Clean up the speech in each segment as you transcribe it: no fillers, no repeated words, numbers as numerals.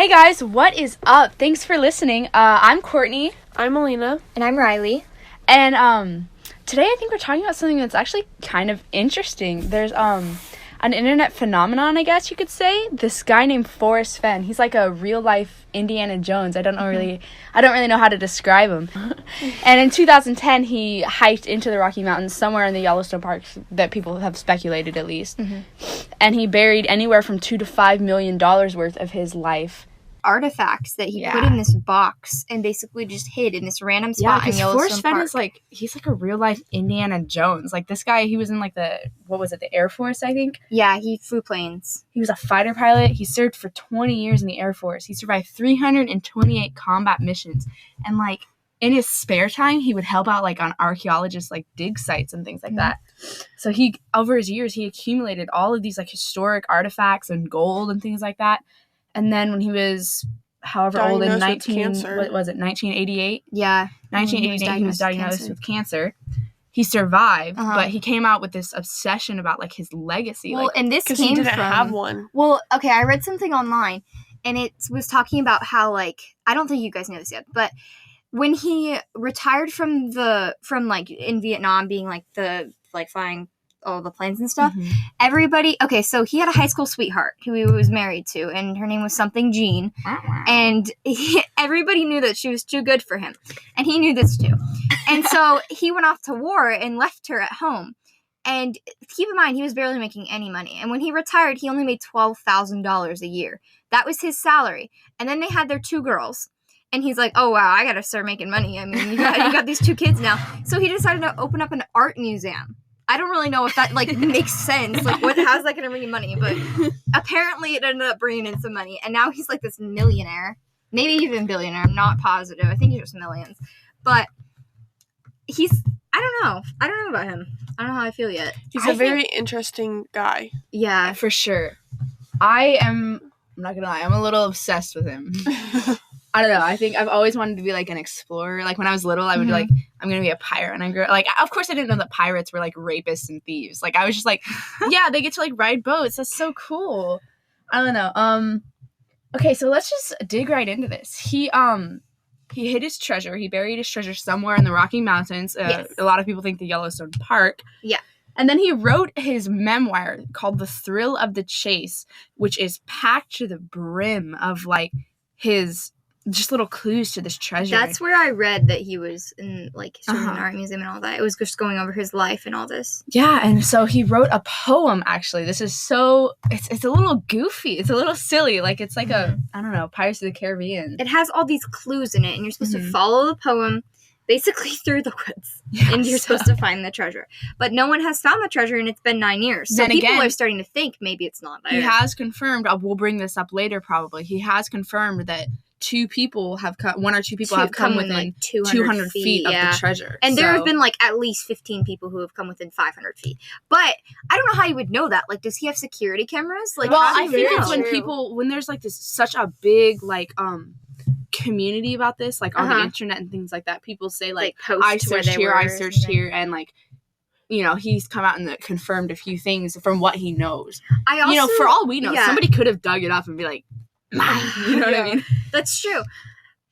Hey guys, what is up? Thanks for listening. I'm Courtney. I'm Melina. And I'm Rylie. And today I think we're talking about something that's actually kind of interesting. There's an internet phenomenon, I guess you could say. This guy named Fenn. He's like a real life Indiana Jones. I don't really know how to describe him. And in 2010, he hiked into the Rocky Mountains somewhere in the Yellowstone Park that people have speculated at least. And he buried anywhere from $2 to $5 million worth of his life. Artifacts that he put in this box and basically just hid in this random spot in Yellowstone Park. Fenn is he's like a real life Indiana Jones. Like this guy, he was in the Air Force, I think. Yeah, he flew planes. He was a fighter pilot. He served for 20 years in the Air Force. He survived 328 combat missions. And in his spare time, he would help out on archaeologists dig sites and things like that. So he, over his years, he accumulated all of these historic artifacts and gold and things like that. And then when he was however old in 1988? Yeah. 1988, he was diagnosed with cancer. He survived, but he came out with this obsession about his legacy. Well, and this came he didn't from have one. Well, okay, I read something online and it was talking about how I don't think you guys know this yet, but when he retired from in Vietnam being the flying all the planes and stuff, everybody, okay, so he had a high school sweetheart who he was married to, and her name was something Jean, and everybody knew that she was too good for him, and he knew this too, and so he went off to war and left her at home, and keep in mind, he was barely making any money, and when he retired, he only made $12,000 a year. That was his salary, and then they had their 2 girls. And he's like, oh, wow, I got to start making money. I mean, you got these 2 kids now. So he decided to open up an art museum. I don't really know if that, makes sense. How's that going to bring in money? But apparently it ended up bringing in some money. And now he's, this millionaire. Maybe even billionaire. I'm not positive. I think he's just millions. But I don't know. I don't know about him. I don't know how I feel yet. He's a very interesting guy. Yeah. For sure. I'm not going to lie. I'm a little obsessed with him. I don't know. I think I've always wanted to be an explorer. When I was little, I would be I'm going to be a pirate. And I grew of course I didn't know that pirates were rapists and thieves. I was just yeah, they get to ride boats. That's so cool. I don't know. Okay, so let's just dig right into this. He hid his treasure. He buried his treasure somewhere in the Rocky Mountains. Yes. A lot of people think the Yellowstone Park. Yeah. And then he wrote his memoir called The Thrill of the Chase, which is packed to the brim of his just little clues to this treasure. That's where I read that he was in an art museum and all that. It was just going over his life and all this. Yeah, and so he wrote a poem. Actually, this is it's a little goofy. It's a little silly. It's a I don't know, Pirates of the Caribbean. It has all these clues in it, and you're supposed to follow the poem basically through the woods, and you're supposed to find the treasure. But no one has found the treasure, and it's been 9 years. So people are starting to think maybe it's not there. He has confirmed. We'll bring this up later. Probably he has confirmed that. 2 people have come. 1 or 2 people have come within 200 feet of the treasure. And there have been at least 15 people who have come within 500 feet. But I don't know how you would know that. Does he have security cameras? I think it's when there's this such a big community about this, on the internet and things like that. People say I searched here, I searched here, and he's come out and confirmed a few things from what he knows. I also, for all we know, somebody could have dug it up and be mine. You know what I mean? That's true.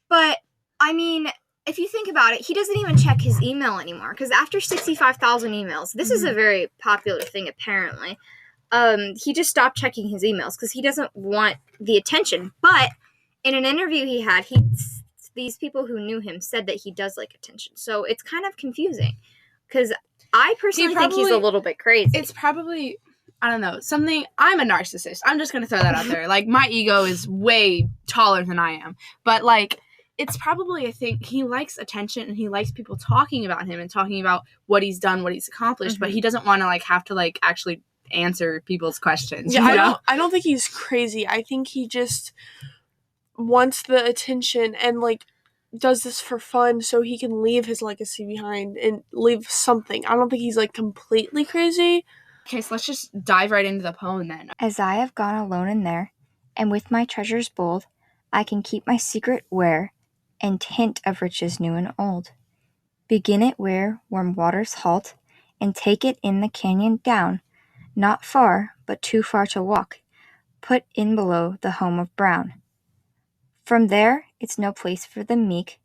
But, I mean, if you think about it, he doesn't even check his email anymore. Because after 65,000 emails, this is a very popular thing, apparently. He just stopped checking his emails because he doesn't want the attention. But in an interview he had, these people who knew him said that he does like attention. So it's kind of confusing. Because I personally think he's a little bit crazy. It's probably... I don't know, I'm a narcissist. I'm just going to throw that out there. My ego is way taller than I am. But, it's probably, I think, he likes attention and he likes people talking about him and talking about what he's done, what he's accomplished. But he doesn't want to, have to, actually answer people's questions. Yeah, I don't think he's crazy. I think he just wants the attention and, does this for fun so he can leave his legacy behind and leave something. I don't think he's, completely crazy. Okay, so let's just dive right into the poem then. As I have gone alone in there, and with my treasures bold, I can keep my secret where, and hint of riches new and old. Begin it where warm waters halt, and take it in the canyon down, not far, but too far to walk, put in below the home of Brown. From there, it's no place for the meek.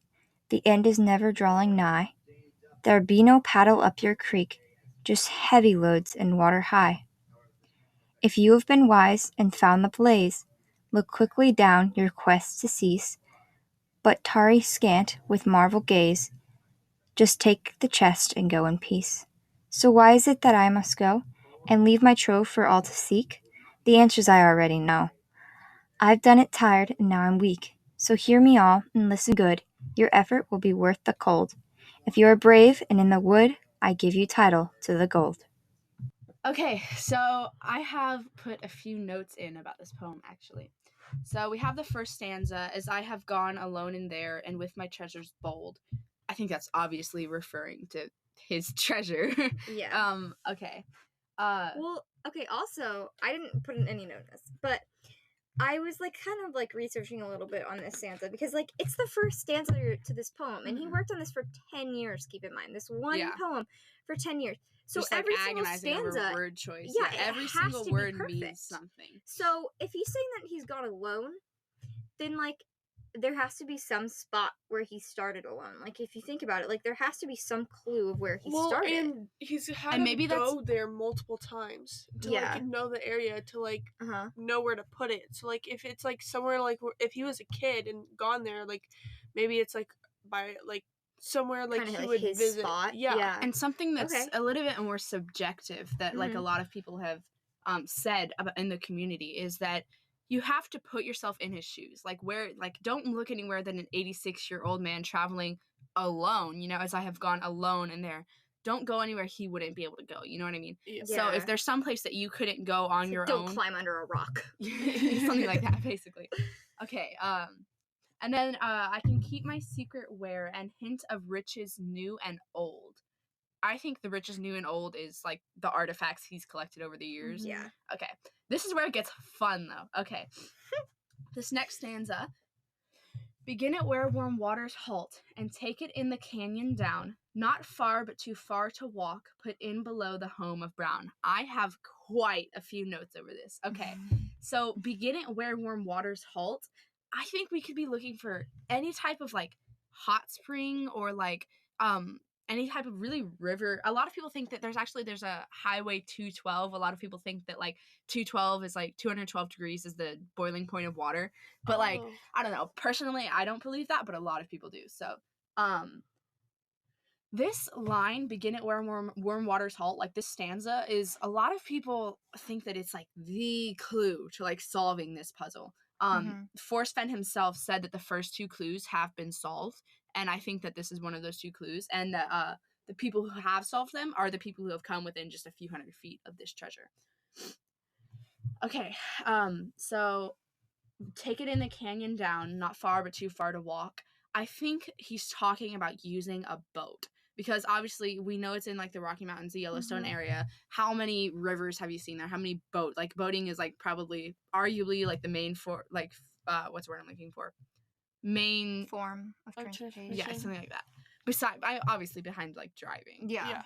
The end is never drawing nigh. There be no paddle up your creek, just heavy loads and water high. If you have been wise and found the blaze, look quickly down your quest to cease, but tarry scant with marvel gaze. Just take the chest and go in peace. So why is it that I must go and leave my trove for all to seek? The answers I already know. I've done it tired and now I'm weak. So hear me all and listen good. Your effort will be worth the cold. If you are brave and in the wood, I give you title to the gold. Okay, so I have put a few notes in about this poem, actually. So we have the first stanza, as I have gone alone in there and with my treasures bold. I think that's obviously referring to his treasure. Yeah. Okay. Well, okay, also, I didn't put in any notice, but I was kind of researching a little bit on this stanza because it's the first stanza to this poem, and he worked on this for 10 years. Keep in mind, this one poem for 10 years. So just every single agonizing over stanza, word choice. Yeah, every single word means something. So if he's saying that he's gone alone, then there has to be some spot where he started alone. If you think about it, there has to be some clue of where he started. And he's had to go there multiple times to know the area, to know where to put it. So if it's somewhere if he was a kid and gone there, maybe it's by somewhere he would his visit. Spot. Yeah. And something that's a little bit more subjective that a lot of people have said about in the community is that you have to put yourself in his shoes. Don't look anywhere than an 86-year-old man traveling alone, as I have gone alone in there. Don't go anywhere he wouldn't be able to go. You know what I mean? Yeah. So if there's some place that you couldn't go on your own. Don't climb under a rock. Something like that, basically. Okay, and then I can keep my secret where and hint of riches new and old. I think the riches new and old is the artifacts he's collected over the years. Yeah. Okay. This is where it gets fun, though. Okay. This next stanza. Begin it where warm waters halt, and take it in the canyon down. Not far, but too far to walk, put in below the home of Brown. I have quite a few notes over this. Okay. So, begin it where warm waters halt. I think we could be looking for any type of hot spring or any type of really river. A lot of people think that there's a highway 212. A lot of people think that 212 is 212 degrees is the boiling point of water. But I don't know. Personally, I don't believe that, but a lot of people do. So, this line, begin it where warm waters halt, this stanza is, a lot of people think that it's the clue to solving this puzzle. Fenn himself said that the first two clues have been solved, and I think that this is one of those two clues, and that the people who have solved them are the people who have come within just a few hundred feet of this treasure. Okay, so take it in the canyon down, not far but too far to walk. I think he's talking about using a boat. Because obviously we know it's in the Rocky Mountains, the Yellowstone area. How many rivers have you seen there? How many boating is arguably the main what's the word I'm looking for? Main form of transportation. Yeah, something like that. Obviously behind driving. Yeah.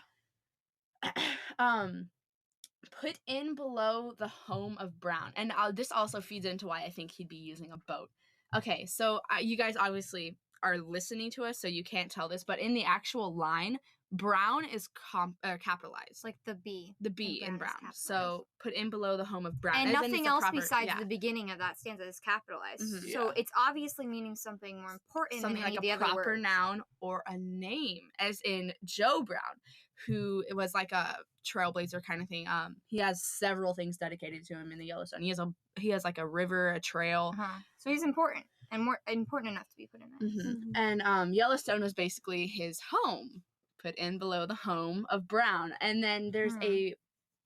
Put in below the home of Brown. And this also feeds into why I think he'd be using a boat. Okay, so you guys obviously are listening to us, so you can't tell this, but in the actual line, Brown is capitalized. The B. The B in Brown. So put in below the home of Brown. And nothing else besides the beginning of that stanza is capitalized. Mm-hmm. So it's obviously meaning something more important than any of the other words. Something like a proper noun or a name, as in Joe Brown, who was a trailblazer kind of thing. He has several things dedicated to him in the Yellowstone. He has a river, a trail. Uh-huh. So he's important. And more important enough to be put in there. Mm-hmm. Mm-hmm. And Yellowstone was basically his home, put in below the home of Brown. And then there's a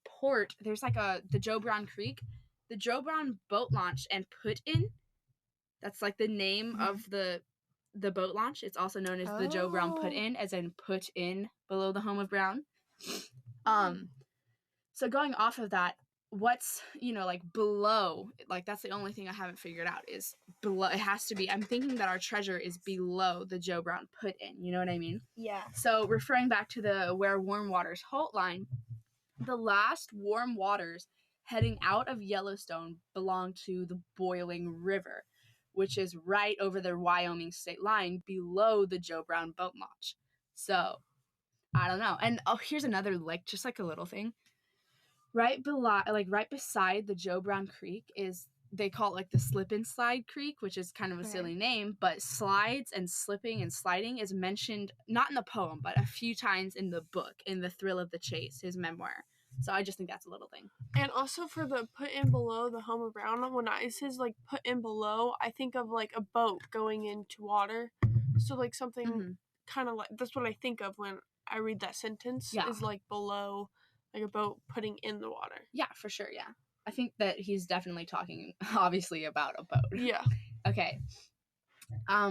port. There's the Joe Brown Creek, the Joe Brown boat launch, and put in. That's the name of the boat launch. It's also known as the Joe Brown put in, as in put in below the home of Brown. So going off of that, what's below, that's the only thing I haven't figured out is below. It has to be, I'm thinking that our treasure is below the Joe Brown put in, you know what I mean? Yeah. So referring back to the where warm waters halt line, the last warm waters heading out of Yellowstone belong to the boiling river. which is right over the Wyoming state line below the Joe Brown boat launch. So, I don't know. And here's another, like, just like a little thing. Right beside the Joe Brown Creek is, they call it like the Slip and Slide Creek, which is kind of a silly name, but slides and slipping and sliding is mentioned not in the poem, but a few times in the book, in The Thrill of the Chase, his memoir. So I just think that's a little thing. And also for the put in below the Homer Brown, when it says like put in below, I think of like a boat going into water. So like something kind of like, that's what I think of when I read that sentence, is like below, like a boat putting in the water. Yeah, for sure, yeah. I think that he's definitely talking, obviously, about a boat. Yeah. Okay.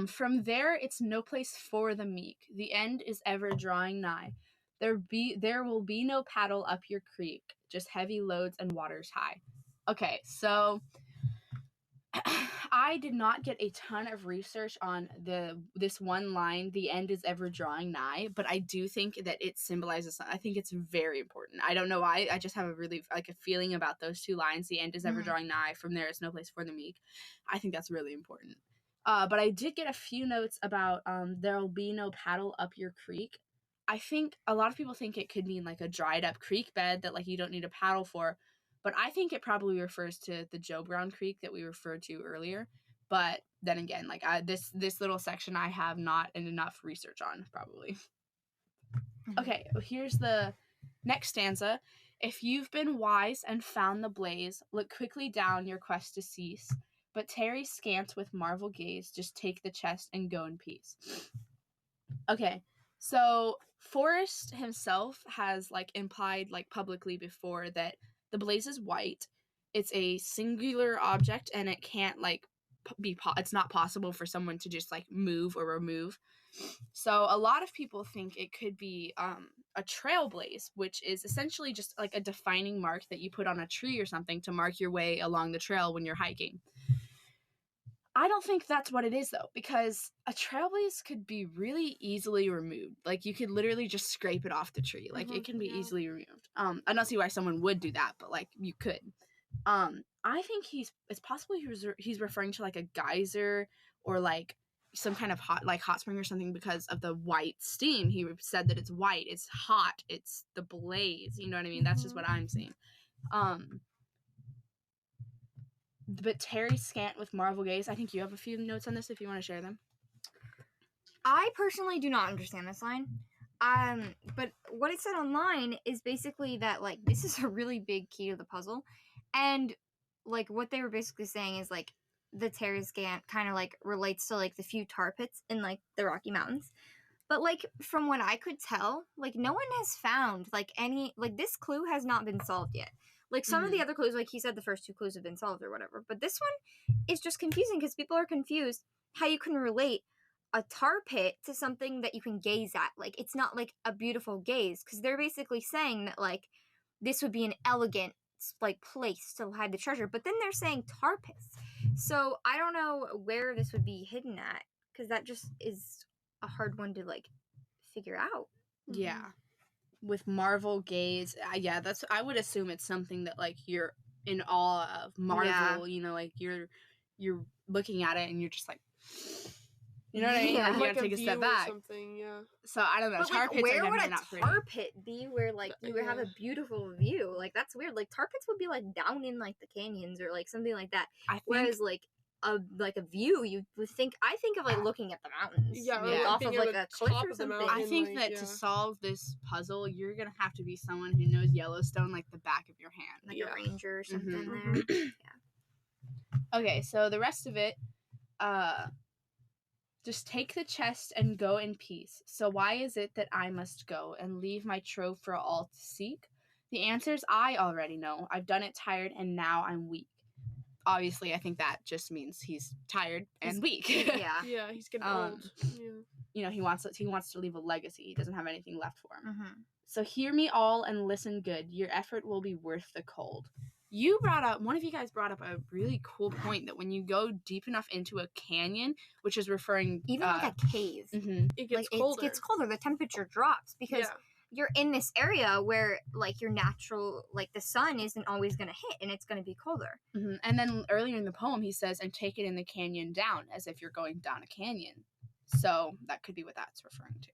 From there, it's no place for the meek. The end is ever drawing nigh. There will be no paddle up your creek, just heavy loads and waters high. Okay, so I did not get a ton of research on this one line, the end is ever drawing nigh, but I do think that it symbolizes something. I think it's very important. I don't know why. I just have a really, like, a feeling about those two lines. The end is ever drawing nigh. From there, it's no place for the meek. I think that's really important. But I did get a few notes about there'll be no paddle up your creek. I think a lot of people think it could mean like a dried up creek bed that like you don't need a paddle for. But I think it probably refers to the Joe Brown Creek that we referred to earlier. But then again, like this little section I have not enough research on, probably. Okay, well, here's the next stanza. If you've been wise and found the blaze, look quickly down your quest to cease. But tarry scant with marvel gaze, just take the chest and go in peace. Okay, so Forrest himself has like implied like publicly before that the blaze is white. It's a singular object, and it can't like it's not possible for someone to just like move or remove. So a lot of people think it could be a trail blaze, which is essentially just like a defining mark that you put on a tree or something to mark your way along the trail when you're hiking. I don't think that's what it is, though, because a trailblaze could be really easily removed. Like, you could literally just scrape it off the tree. Like, it can be easily removed. I don't see why someone would do that, but, like, you could. I think it's possible he's referring to, like, a geyser or, like, some kind of hot spring or something because of the white steam. He said that it's white, it's hot, it's the blaze. You know what I mean? That's just what I'm seeing. But tarry scant with marvel gaze. I think you have a few notes on this if you want to share them. I personally do not understand this line. But what it said online is basically that, like, this is a really big key to the puzzle. And, like, what they were basically saying is, like, the tarry scant kind of, like, relates to, like, the few tar pits in, like, the Rocky Mountains. But, like, from what I could tell, like, no one has found, like, any, like, this clue has not been solved yet. Like, some of the other clues, like he said, the first two clues have been solved or whatever. But this one is just confusing because people are confused how you can relate a tar pit to something that you can gaze at. Like, it's not, like, a beautiful gaze. Because they're basically saying that, like, this would be an elegant, like, place to hide the treasure. But then they're saying tar pits. So, I don't know where this would be hidden at. Because that just is a hard one to, like, figure out. Yeah. With marvel gaze, that's, I would assume it's something that like you're in awe of. Marvel, you know, like you're looking at it and you're just like, you know what I mean? Like you gotta take a step back. Something, yeah. So I don't know. But, tar like, pits where are would a not pretty. tar pit be where like you would have a beautiful view? Like, that's weird. Like, tar pits would be like down in like the canyons or like something like that. Whereas like a view, you would think. I think of like looking at the mountains. Yeah, like, off of like a cliff or something. I think that to solve this puzzle, you're gonna have to be someone who knows Yellowstone like the back of your hand, like a ranger or something there. Yeah. Okay, so the rest of it, just take the chest and go in peace. So why is it that I must go and leave my trove for all to seek? The answers I already know. I've done it tired and now I'm weak. Obviously, I think that just means he's tired and weak. Yeah, he's getting old. Yeah. You know, he wants to leave a legacy. He doesn't have anything left for him. So hear me all and listen good. Your effort will be worth the cold. One of you guys brought up a really cool point that when you go deep enough into a canyon, which is referring even like a cave, it gets colder. It gets colder. The temperature drops because you're in this area where, like, your natural, like, the sun isn't always going to hit, and it's going to be colder. Mm-hmm. And then earlier in the poem, he says, and take it in the canyon down, as if you're going down a canyon. So that could be what that's referring to.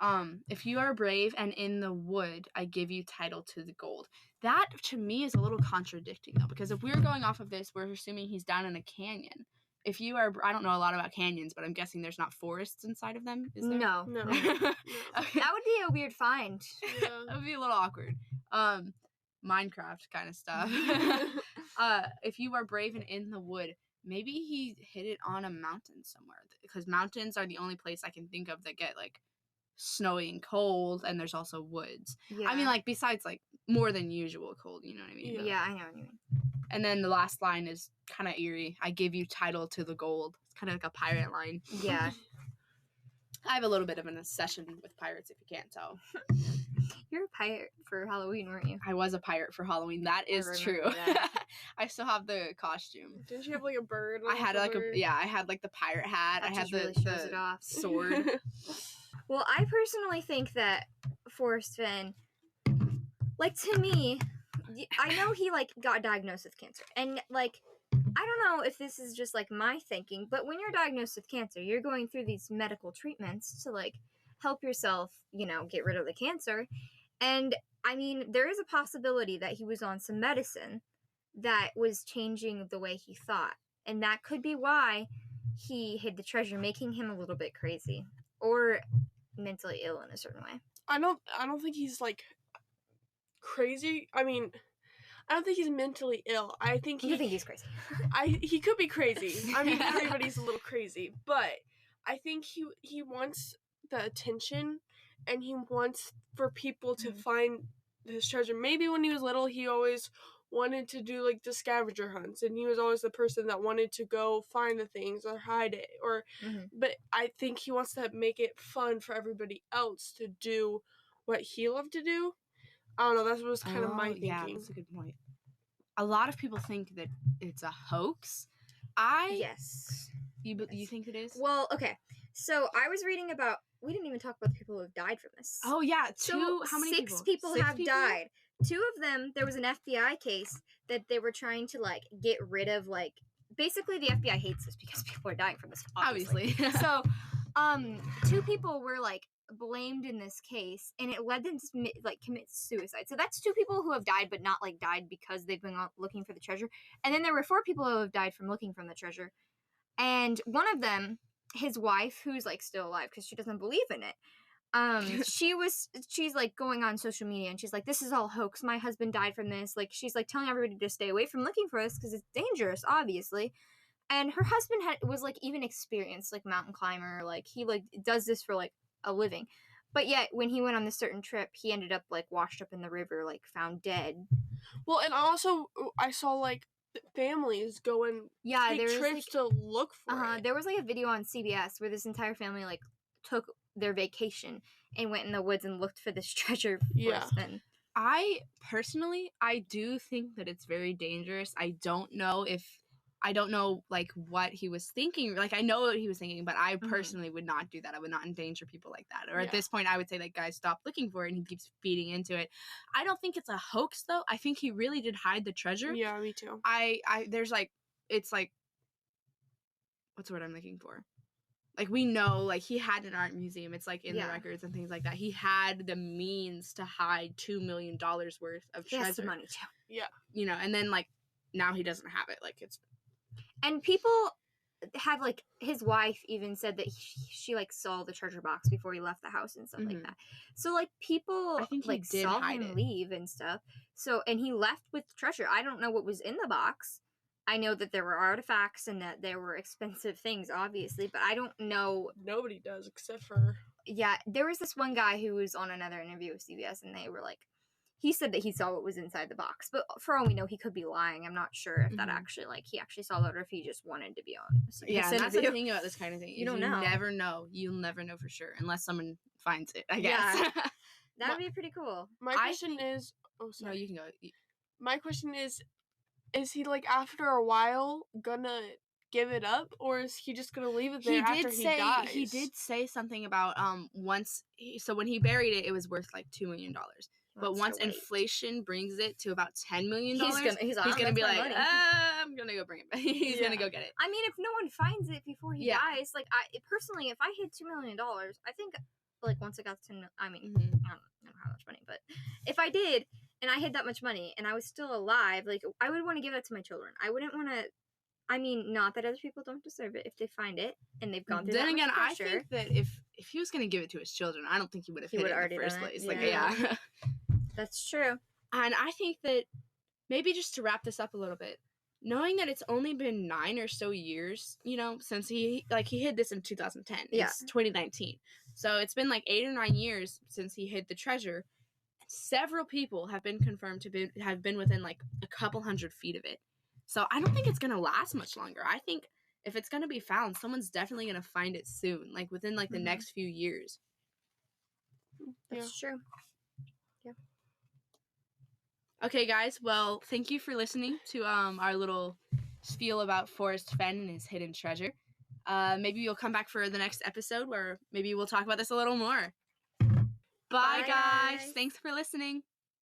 Mm-hmm. If you are brave and in the wood, I give you title to the gold. That, to me, is a little contradicting, though, because if we're going off of this, we're assuming he's down in a canyon. If you are, I don't know a lot about canyons, but I'm guessing there's not forests inside of them, is there? No. No. Okay. That would be a weird find. Yeah. That would be a little awkward. Minecraft kind of stuff. If you are brave and in the wood, maybe he hid it on a mountain somewhere, because mountains are the only place I can think of that get, like, snowy and cold, and there's also woods. Yeah. I mean, like, besides, like, more than usual cold, you know what I mean? Yeah, I know what you mean. And then the last line is kind of eerie. I give you title to the gold. It's kind of like a pirate line. Yeah. I have a little bit of an obsession with pirates, if you can't tell. You're a pirate for Halloween, weren't you? I was a pirate for Halloween. That is true. That. I still have the costume. Didn't you have like a bird? I had like I had like the pirate hat. That I had just really shows it off. sword. Well, I personally think that Forrest Fenn, like, to me, I know he, like, got diagnosed with cancer. And, like, I don't know if this is just, like, my thinking, but when you're diagnosed with cancer, you're going through these medical treatments to, like, help yourself, you know, get rid of the cancer. And, I mean, there is a possibility that he was on some medicine that was changing the way he thought. And that could be why he hid the treasure, making him a little bit crazy. Or mentally ill in a certain way. I don't think he's like crazy. I mean, I don't think he's mentally ill. I think he's crazy. He could be crazy. I mean, everybody's a little crazy, but I think he wants the attention, and he wants for people to find his treasure. Maybe when he was little, he always wanted to do like the scavenger hunts, and he was always the person that wanted to go find the things or hide it, or but I think he wants to make it fun for everybody else to do what he loved to do. I don't know, that was kind of my thinking. Yeah, that's a good point. A lot of people think that it's a hoax. Yes. You think it is? Well, okay. So I was reading about, we didn't even talk about the people who have died from this. Oh yeah, how many people? 6 people have died. 2 of them, there was an FBI case that they were trying to, like, get rid of, like, basically the FBI hates this because people are dying from this, obviously. So, 2 people were, like, blamed in this case, and it led them to, like, commit suicide. So that's 2 people who have died, but not, like, died because they've been looking for the treasure. And then there were 4 people who have died from looking for the treasure. And one of them, his wife, who's, like, still alive because she doesn't believe in it, she's like going on social media, and she's like, this is all hoax, my husband died from this. Like, she's like telling everybody to stay away from looking for this because it's dangerous, obviously. And her husband was like even experienced, like, mountain climber, like he like does this for like a living, but yet when he went on this certain trip, he ended up like washed up in the river, like found dead. Well, and also I saw like families going take trips like, to look for it. There was like a video on CBS where this entire family like took their vacation and went in the woods and looked for this treasure. Yeah. I personally, I do think that it's very dangerous. I don't know like what he was thinking. Like, I know what he was thinking, but I personally would not do that. I would not endanger people like that. Or at this point, I would say, like, guys, stop looking for it, and he keeps feeding into it. I don't think it's a hoax, though. I think he really did hide the treasure. Yeah, me too. There's like, it's like, what's the word I'm looking for? Like, we know, like, he had an art museum. It's, like, in the records and things like that. He had the means to hide $2 million worth of treasure. He has the money, too. Yeah. You know, and then, like, now he doesn't have it. Like, it's... And people have, like, his wife even said that she like, saw the treasure box before he left the house and stuff like that. So, like, people, I think like, saw him leave and stuff. So, and he left with treasure. I don't know what was in the box. I know that there were artifacts and that there were expensive things, obviously, but I don't know. Nobody does, except for... Yeah, there was this one guy who was on another interview with CBS, and they were like, he said that he saw what was inside the box, but for all we know, he could be lying. I'm not sure if that actually, like, he actually saw that, or if he just wanted to be on a CBS Yeah, interview. that's the thing about this kind of thing. You don't know. Never know. You'll never know for sure, unless someone finds it, I guess. Yeah. That would be pretty cool. My question is... Oh, sorry. No, you can go. My question is he, like, after a while, gonna give it up, or is he just gonna leave it there after he dies? He did say something about so when he buried it, it was worth like $2 million. But once inflation brings it to about $10 million, he's gonna be like, I'm gonna go bring it back. He's gonna go get it. I mean, if no one finds it before he dies, like personally, if I hid $2 million, I think like once I got to 10 million, I mean, I don't know how much money, but if I did and I hid that much money and I was still alive, like I would want to give that to my children. I wouldn't want to. I mean, not that other people don't deserve it if they find it and they've gone through that much pressure. I think that if he was going to give it to his children, I don't think he would have hid it in the first place. Yeah. That's true. And I think that maybe just to wrap this up a little bit, knowing that it's only been 9 or so years, since he hid this in 2010. Yeah. It's 2019. So it's been like 8 or 9 years since he hid the treasure. Several people have been confirmed to have been within like a couple hundred feet of it. So I don't think it's going to last much longer. I think if it's going to be found, someone's definitely going to find it soon, like within like the next few years. That's true. Yeah. Okay, guys. Well, thank you for listening to our little spiel about Forrest Fenn and his hidden treasure. Maybe you'll come back for the next episode where maybe we'll talk about this a little more. Bye guys. Thanks for listening.